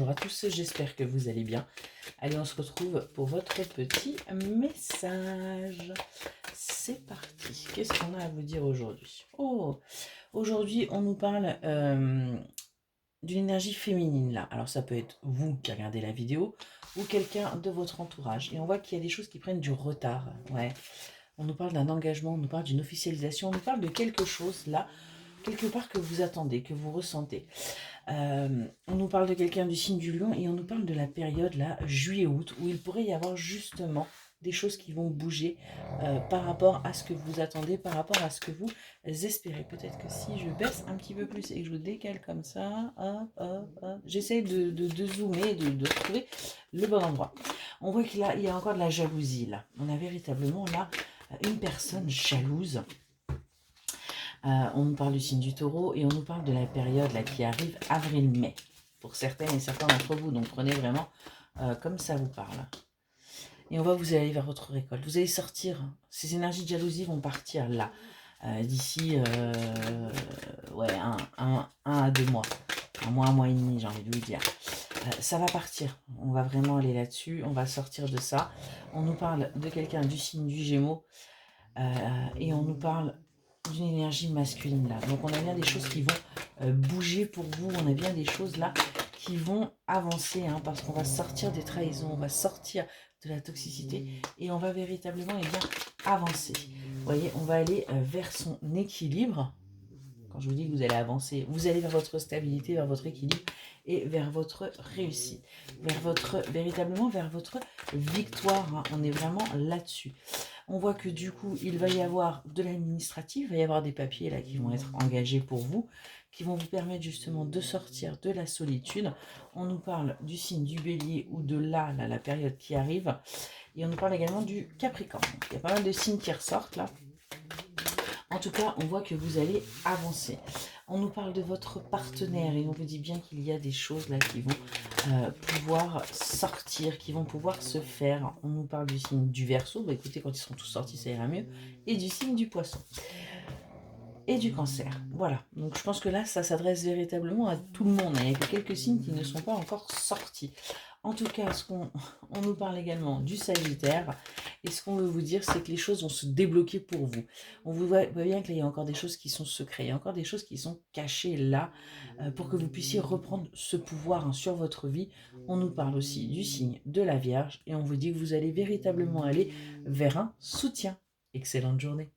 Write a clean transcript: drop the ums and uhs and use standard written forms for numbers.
bonjour à tous, j'espère que vous allez bien. Allez, on se retrouve pour votre petit message. C'est parti. Qu'est-ce qu'on a à vous dire aujourd'hui? Oh, aujourd'hui, on nous parle d'une énergie féminine là. Alors, ça peut être vous qui regardez la vidéo ou quelqu'un de votre entourage. Et on voit qu'il y a des choses qui prennent du retard. Ouais. On nous parle d'un engagement, on nous parle d'une officialisation, on nous parle de quelque chose là, quelque part que vous attendez, que vous ressentez. On nous parle de quelqu'un du signe du lion et on nous parle de la période là, juillet-août, où il pourrait y avoir justement des choses qui vont bouger par rapport à ce que vous attendez, par rapport à ce que vous espérez. Peut-être que si je baisse un petit peu plus et que je décale comme ça, hop, hop, hop, j'essaie de zoomer, de trouver le bon endroit. On voit qu'il y a encore de la jalousie là. On a véritablement là une personne jalouse. On nous parle du signe du taureau et on nous parle de la période là, qui arrive, avril-mai, pour certaines et certains d'entre vous. Donc prenez vraiment comme ça vous parle. Et on voit que vous allez aller vers votre récolte. Vous allez sortir, ces énergies de jalousie vont partir là, d'ici ouais, un à 2 mois. Un mois et demi, j'ai envie de vous dire. Ça va partir. On va vraiment aller là-dessus. On va sortir de ça. On nous parle de quelqu'un du signe du Gémeaux. Et on nous parle d'une énergie masculine là. Donc on a bien des choses qui vont bouger pour vous. On a bien des choses là qui vont avancer hein, parce qu'on va sortir des trahisons, on va sortir de la toxicité et on va véritablement bien, avancer. Vous voyez, on va aller vers son équilibre. Quand je vous dis que vous allez avancer, vous allez vers votre stabilité, vers votre équilibre et vers votre réussite, véritablement vers votre victoire. Hein. On est vraiment là-dessus. On voit que du coup, il va y avoir de l'administratif, il va y avoir des papiers là qui vont être engagés pour vous, qui vont vous permettre justement de sortir de la solitude. On nous parle du signe du bélier ou de là, la période qui arrive. Et on nous parle également du capricorne. Il y a pas mal de signes qui ressortent là. En tout cas, on voit que vous allez avancer. On nous parle de votre partenaire et on vous dit bien qu'il y a des choses là qui vont pouvoir sortir, qui vont pouvoir se faire. On nous parle du signe du Verseau. Bah, écoutez, quand ils seront tous sortis, ça ira mieux. Et du signe du Poisson. Et du Cancer. Voilà. Donc je pense que là, ça s'adresse véritablement à tout le monde. Il n'y a que quelques signes qui ne sont pas encore sortis. En tout cas, on nous parle également du Sagittaire. Et ce qu'on veut vous dire, c'est que les choses vont se débloquer pour vous. On vous voit bien qu'il y a encore des choses qui sont secrètes. Il y a encore des choses qui sont cachées là pour que vous puissiez reprendre ce pouvoir hein, sur votre vie. On nous parle aussi du signe de la Vierge. Et on vous dit que vous allez véritablement aller vers un soutien. Excellente journée.